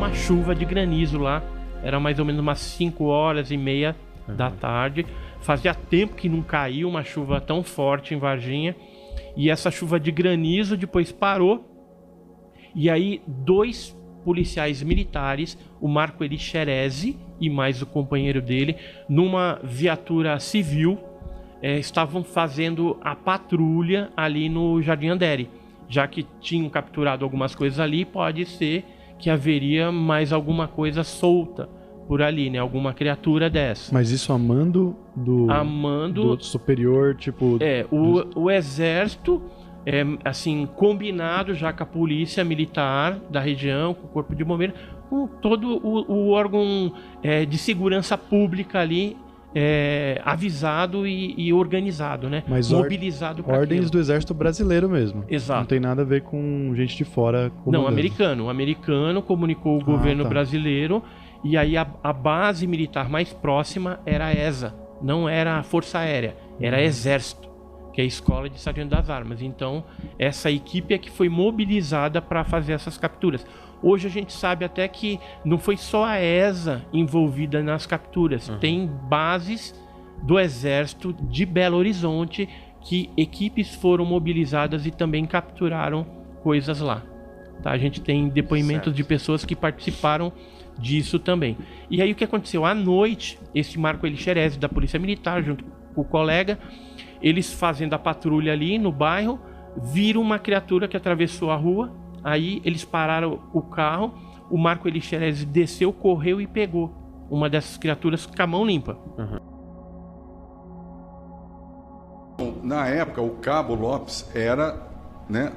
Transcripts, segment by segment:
uma chuva de granizo lá. Era mais ou menos umas 5h30 da tarde. Fazia tempo que não caiu uma chuva tão forte em Varginha. E essa chuva de granizo depois parou. E aí 2 policiais militares, o Marco Eli Xerezi e mais o companheiro dele, numa viatura civil, estavam fazendo a patrulha ali no Jardim Andere. Já que tinham capturado algumas coisas ali, pode ser que haveria mais alguma coisa solta por ali, né? Alguma criatura dessa. Mas isso a mando do superior, tipo... O exército, assim, combinado já com a polícia militar da região, com o corpo de bombeiro, com todo o órgão de segurança pública ali, avisado e organizado, né? Mas mobilizado para ordens do exército brasileiro mesmo. Exato. Não tem nada a ver com gente de fora comandando. Não, americano. O americano comunicou o governo brasileiro, e aí a base militar mais próxima era a ESA, não era a Força Aérea, era Exército, que é a Escola de Sargento das Armas. Então, essa equipe é que foi mobilizada para fazer essas capturas. Hoje a gente sabe até que não foi só a ESA envolvida nas capturas. Tem bases do Exército de Belo Horizonte que equipes foram mobilizadas e também capturaram coisas lá. Tá? A gente tem depoimentos de pessoas que participaram disso também. E aí o que aconteceu? À noite, esse Marco Eli Xerezi da Polícia Militar, junto com o colega, eles fazendo a patrulha ali no bairro, viram uma criatura que atravessou a rua. Aí eles pararam o carro, o Marco Eli Xerezi desceu, correu e pegou uma dessas criaturas com a mão limpa. Na época, o Cabo Lopes era, né,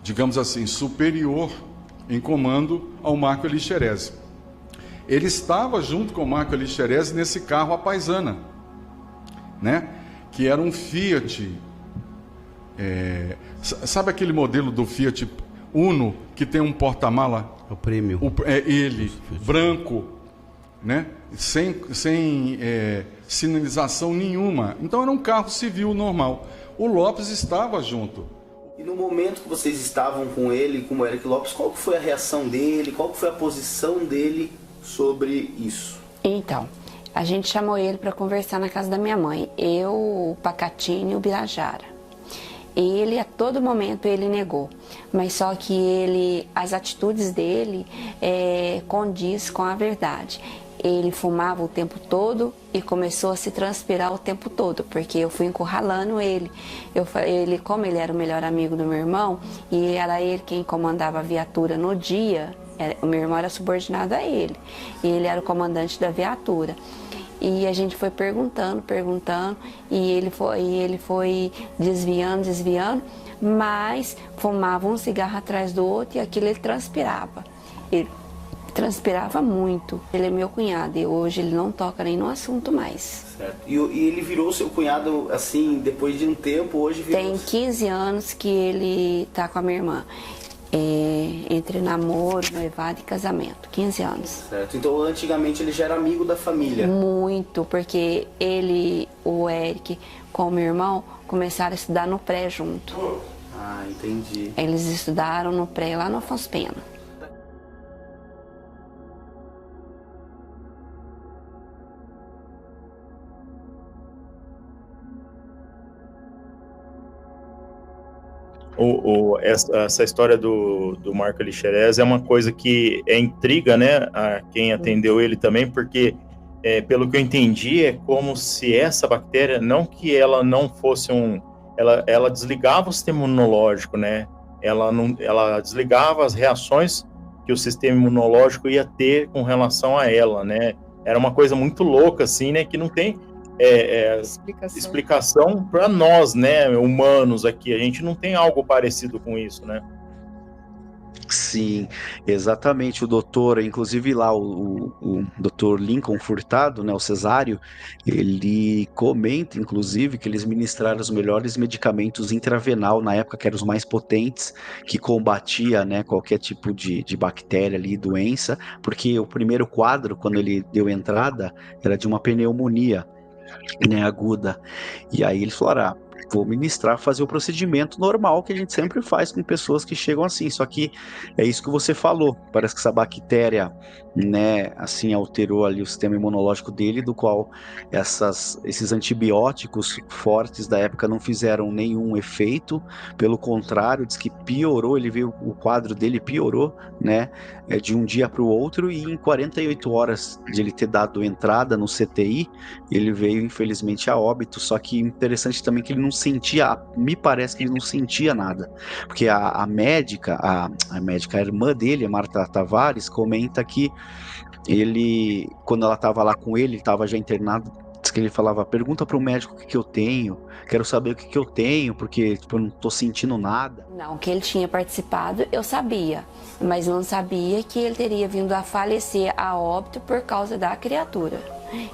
digamos assim, superior em comando ao Marco Eli Xerezi. Ele estava junto com o Marco Eli Xerezi nesse carro à paisana, né, que era um Fiat. Sabe aquele modelo do Fiat Uno que tem um porta-mala? O Premium. Ele, branco, né? Sem sinalização nenhuma. Então era um carro civil normal. O Lopes estava junto. E no momento que vocês estavam com ele, com o Eric Lopes, qual que foi a reação dele? Qual que foi a posição dele sobre isso? Então, a gente chamou ele para conversar na casa da minha mãe. Eu, o Pacatini e o Birajara. Ele, a todo momento, ele negou. Mas só que as atitudes dele condiz com a verdade. Ele fumava o tempo todo e começou a se transpirar o tempo todo, porque eu fui encurralando ele. Como ele era o melhor amigo do meu irmão, e era ele quem comandava a viatura no dia, o meu irmão era subordinado a ele, e ele era o comandante da viatura. E a gente foi perguntando, e ele foi desviando, mas fumava um cigarro atrás do outro e aquilo ele transpirava. Ele transpirava muito. Ele é meu cunhado e hoje ele não toca nem no assunto mais. Certo. E ele virou seu cunhado, assim, depois de um tempo, hoje virou... Tem 15 anos que ele tá com a minha irmã. Entre namoro, noivado e casamento, 15 anos. Certo, então antigamente ele já era amigo da família? Muito, porque o Eric, com o meu irmão, começaram a estudar no pré junto. Ah, entendi. Eles estudaram no pré lá no Afonso Pena. Essa história do Marco Eli Xerezi é uma coisa que intriga, né, a quem atendeu ele também, porque pelo que eu entendi, é como se essa bactéria, não que ela não fosse ela desligava o sistema imunológico, né, ela desligava as reações que o sistema imunológico ia ter com relação a ela, né, era uma coisa muito louca, assim, né, que não tem explicação para nós, né, humanos aqui. A gente não tem algo parecido com isso, né? Sim, exatamente. O doutor, inclusive lá, o doutor Lincoln Furtado, né, o Cesário, ele comenta, inclusive, que eles ministraram os melhores medicamentos intravenal na época, que eram os mais potentes, que combatia, né, qualquer tipo de bactéria ali, doença, porque o primeiro quadro, quando ele deu entrada, era de uma pneumonia, né, aguda. E aí eles falaram, vou ministrar, fazer o procedimento normal que a gente sempre faz com pessoas que chegam assim. Só que é isso que você falou, parece que essa bactéria, né, assim, alterou ali o sistema imunológico dele, do qual esses antibióticos fortes da época não fizeram nenhum efeito, pelo contrário, diz que piorou, ele viu o quadro dele piorou, né, de um dia para o outro, e em 48 horas de ele ter dado entrada no CTI, ele veio infelizmente a óbito. Só que interessante também que ele não sentia, me parece que ele não sentia nada, porque a médica, a irmã dele, a Marta Tavares, comenta que ele, quando ela estava lá com ele estava já internado, diz que ele falava: pergunta para o médico o que eu tenho, quero saber o que eu tenho, porque tipo, eu não estou sentindo nada. Não, que ele tinha participado, eu sabia, mas não sabia que ele teria vindo a falecer a óbito por causa da criatura,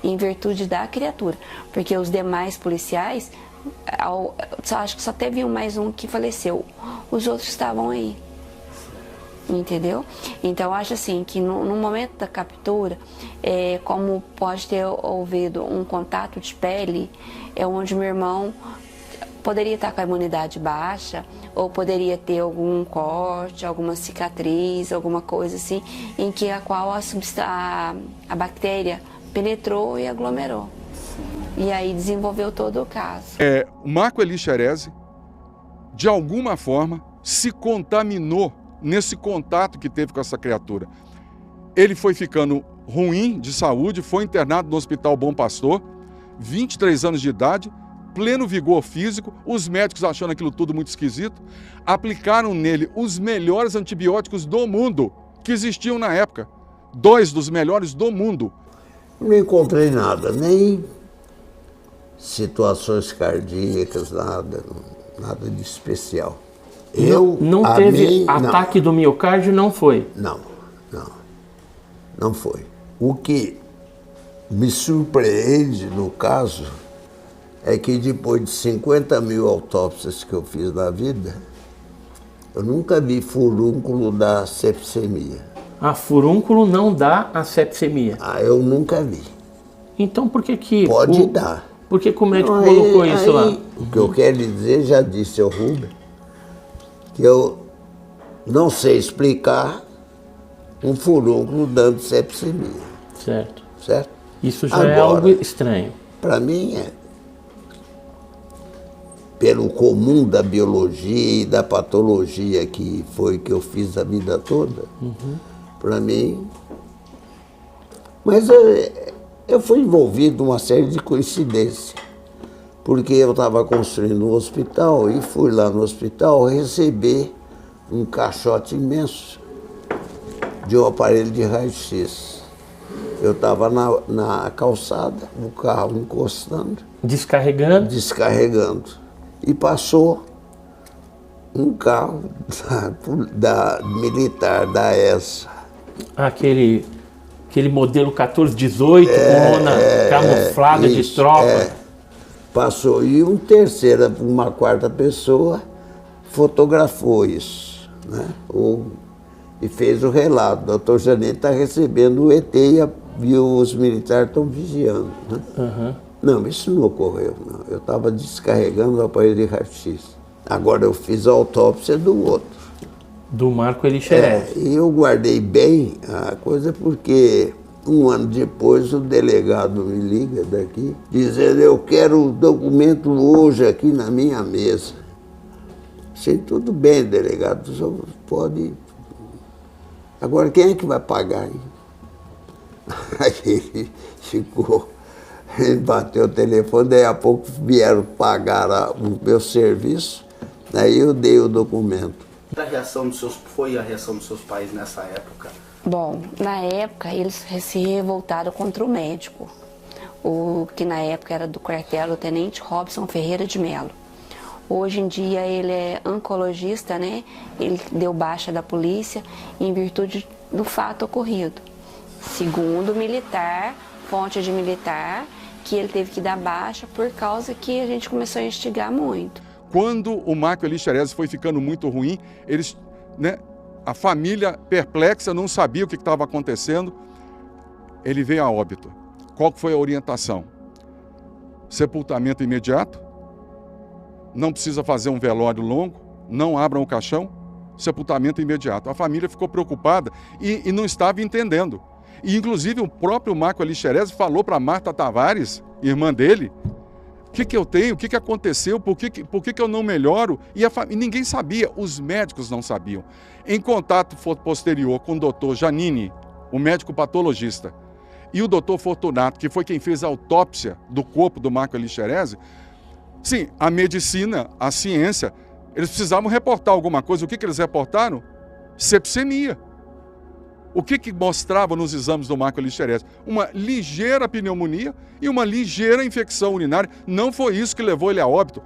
em virtude da criatura, porque os demais policiais, acho que só teve mais um que faleceu, os outros estavam aí. Entendeu? Então eu acho assim que no momento da captura, como pode ter ouvido um contato de pele, é onde meu irmão poderia estar com a imunidade baixa, ou poderia ter algum corte, alguma cicatriz, alguma coisa assim, em que a qual a bactéria penetrou e aglomerou. E aí desenvolveu todo o caso. O Marco Elie Xerezi, de alguma forma, se contaminou nesse contato que teve com essa criatura. Ele foi ficando ruim de saúde, foi internado no Hospital Bom Pastor, 23 anos de idade, pleno vigor físico, os médicos achando aquilo tudo muito esquisito, aplicaram nele os melhores antibióticos do mundo que existiam na época, 2 dos melhores do mundo. Não encontrei nada, nem situações cardíacas, nada de especial. Não teve ataque do miocárdio, não foi? Não foi. O que me surpreende no caso é que depois de 50 mil autópsias que eu fiz na vida, eu nunca vi furúnculo da sepsemia. Furúnculo não dá a sepsemia? Eu nunca vi. Então por que Pode dar. Por que o médico colocou isso lá? O que eu quero lhe dizer, já disse ao Rubem, que eu não sei explicar um furúnculo dando sepsemia. Certo. Certo? Isso já é algo estranho. Para mim pelo comum da biologia e da patologia que foi que eu fiz a vida toda, para mim... Mas eu fui envolvido numa série de coincidências, porque eu estava construindo um hospital e fui lá no hospital receber um caixote imenso de um aparelho de raio-x. Eu estava na calçada, o carro encostando. Descarregando. E passou um carro da militar, da ESA. Aquele modelo 1418, com lona camuflada de tropa. Passou, e um terceiro, uma quarta pessoa, fotografou isso, né? E fez o relato. O doutor Janete está recebendo o ET e os militares estão vigiando, né? Não, isso não ocorreu, não. Eu estava descarregando o aparelho de raio-x. Agora eu fiz a autópsia do outro. Do Marco Elie Xerezi. E eu guardei bem a coisa porque um ano depois o delegado me liga daqui, dizendo: eu quero o documento hoje aqui na minha mesa. Sei, tudo bem, delegado, o senhor pode... Agora quem é que vai pagar, hein? Aí ele ficou... Ele bateu o telefone, daí a pouco vieram pagar o meu serviço, aí eu dei o documento. Foi a reação dos seus pais nessa época? Bom, na época eles se revoltaram contra o médico, o que na época era do quartel, o tenente Robson Ferreira de Melo. Hoje em dia ele é oncologista, né? Ele deu baixa da polícia em virtude do fato ocorrido. Segundo o militar, fonte de militar, que ele teve que dar baixa por causa que a gente começou a instigar muito. Quando o Marco Elie Xerezi foi ficando muito ruim, eles, né, a família perplexa, não sabia o que estava acontecendo, ele veio a óbito. Qual foi a orientação? Sepultamento imediato, não precisa fazer um velório longo, não abram o caixão, sepultamento imediato. A família ficou preocupada e não estava entendendo. E, inclusive, o próprio Marco Elixerez falou para Marta Tavares, irmã dele, o que eu tenho, o que aconteceu, por que eu não melhoro? E ninguém sabia, os médicos não sabiam. Em contato posterior com o doutor Janini, o médico patologista, e o doutor Fortunato, que foi quem fez a autópsia do corpo do Marco Elixerez, sim, a medicina, a ciência, eles precisavam reportar alguma coisa. O que eles reportaram? Sepsemia. O que mostrava nos exames do Marco Elixerez? Uma ligeira pneumonia e uma ligeira infecção urinária. Não foi isso que levou ele a óbito.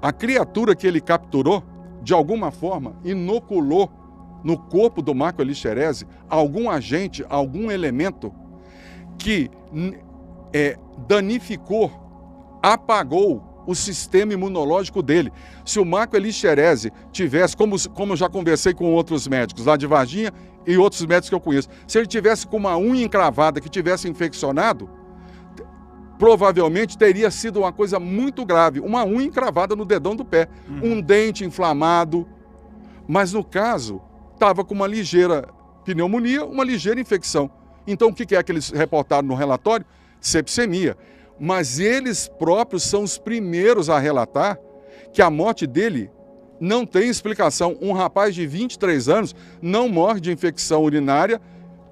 A criatura que ele capturou, de alguma forma, inoculou no corpo do Marco Elixerez algum agente, algum elemento que danificou, apagou o sistema imunológico dele. Se o Marco Elixerez tivesse, como eu já conversei com outros médicos lá de Varginha e outros médicos que eu conheço, se ele tivesse com uma unha encravada que tivesse infeccionado, provavelmente teria sido uma coisa muito grave, uma unha encravada no dedão do pé, um dente inflamado, mas no caso, estava com uma ligeira pneumonia, uma ligeira infecção. Então o que é que eles reportaram no relatório? Sepsemia. Mas eles próprios são os primeiros a relatar que a morte dele não tem explicação. Um rapaz de 23 anos não morre de infecção urinária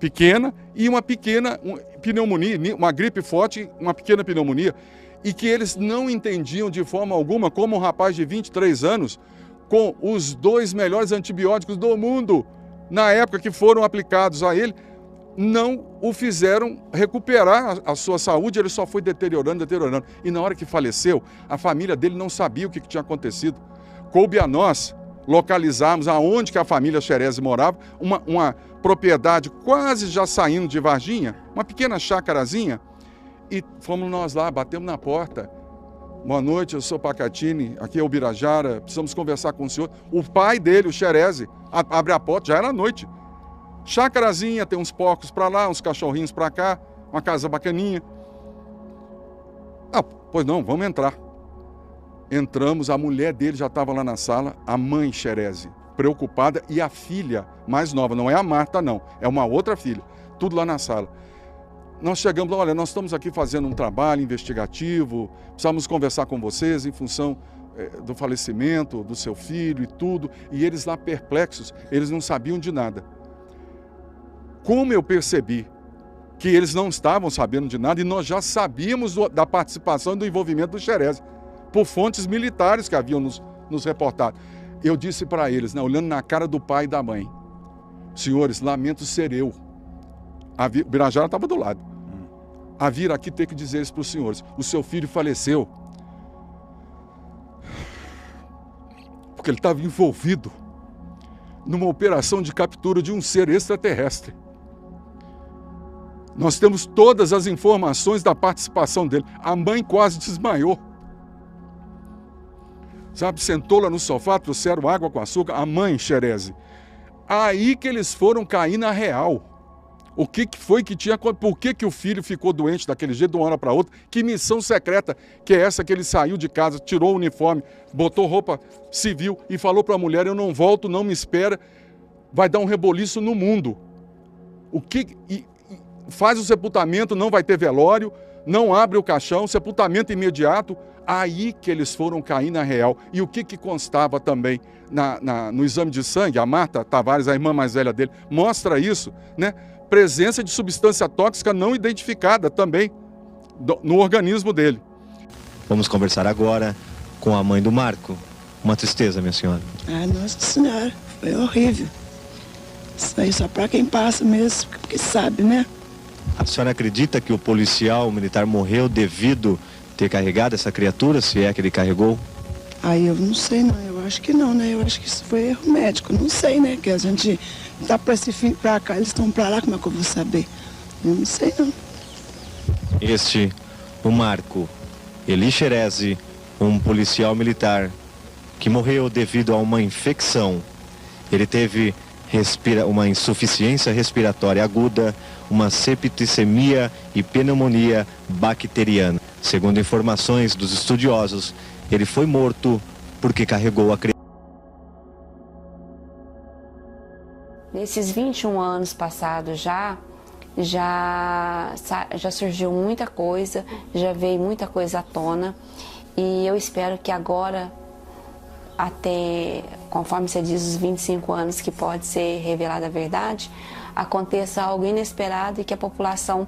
pequena e uma pequena pneumonia, uma gripe forte, uma pequena pneumonia, e que eles não entendiam de forma alguma como um rapaz de 23 anos, com os 2 melhores antibióticos do mundo, na época que foram aplicados a ele, não o fizeram recuperar a sua saúde, ele só foi deteriorando. E na hora que faleceu, a família dele não sabia o que tinha acontecido. Coube a nós localizarmos aonde que a família Xerez morava, uma propriedade quase já saindo de Varginha, uma pequena chácarazinha, e fomos nós lá, batemos na porta. Boa noite, eu sou Pacatini, aqui é o Birajara, precisamos conversar com o senhor. O pai dele, o Xerez, abre a porta, já era noite. Chácarazinha, tem uns porcos para lá, uns cachorrinhos para cá, uma casa bacaninha. Pois não, vamos entrar. Entramos, a mulher dele já estava lá na sala, a mãe Xerez, preocupada, e a filha mais nova, não é a Marta não, é uma outra filha, tudo lá na sala. Nós chegamos lá, olha, nós estamos aqui fazendo um trabalho investigativo, precisamos conversar com vocês em função do falecimento do seu filho e tudo, e eles lá perplexos, eles não sabiam de nada. Como eu percebi que eles não estavam sabendo de nada e nós já sabíamos da participação e do envolvimento do Xerez, por fontes militares que haviam nos reportado. Eu disse para eles, né, olhando na cara do pai e da mãe, senhores, lamento ser eu. O Birajara estava do lado. A vir aqui ter que dizer isso para os senhores. O seu filho faleceu porque ele estava envolvido numa operação de captura de um ser extraterrestre. Nós temos todas as informações da participação dele. A mãe quase desmaiou. Sabe, sentou lá no sofá, trouxeram água com açúcar. A mãe, Xerez. Aí que eles foram cair na real. O que foi que tinha... Por que o filho ficou doente daquele jeito de uma hora para outra? Que missão secreta que é essa que ele saiu de casa, tirou o uniforme, botou roupa civil e falou para a mulher, eu não volto, não me espera, vai dar um reboliço no mundo. Faz o sepultamento, não vai ter velório, não abre o caixão, sepultamento imediato. Aí que eles foram cair na real. E o que constava também no exame de sangue, a Marta Tavares, a irmã mais velha dele, mostra isso, né? Presença de substância tóxica não identificada também no organismo dele. Vamos conversar agora com a mãe do Marco. Uma tristeza, minha senhora. Nossa Senhora, foi horrível. Isso aí só para quem passa mesmo, porque sabe, né? A senhora acredita que o policial militar morreu devido ter carregado essa criatura, se é que ele carregou? Eu não sei não, eu acho que não, né? Eu acho que isso foi erro médico, não sei, né? Que a gente tá para esse fim para cá, eles estão para lá, como é que eu vou saber? Eu não sei não. O Marco Elixerez, um policial militar que morreu devido a uma infecção. Ele teve uma insuficiência respiratória aguda, uma septicemia e pneumonia bacteriana. Segundo informações dos estudiosos, Ele foi morto porque carregou a criança. Nesses 21 anos passados já surgiu muita coisa, já veio muita coisa à tona, e eu espero que agora, até, conforme você diz, os 25 anos que pode ser revelada a verdade, aconteça algo inesperado e que a população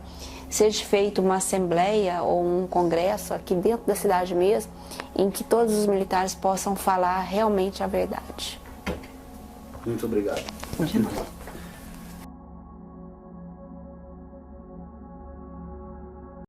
seja feita uma assembleia ou um congresso aqui dentro da cidade mesmo, em que todos os militares possam falar realmente a verdade. Muito obrigado. De nada.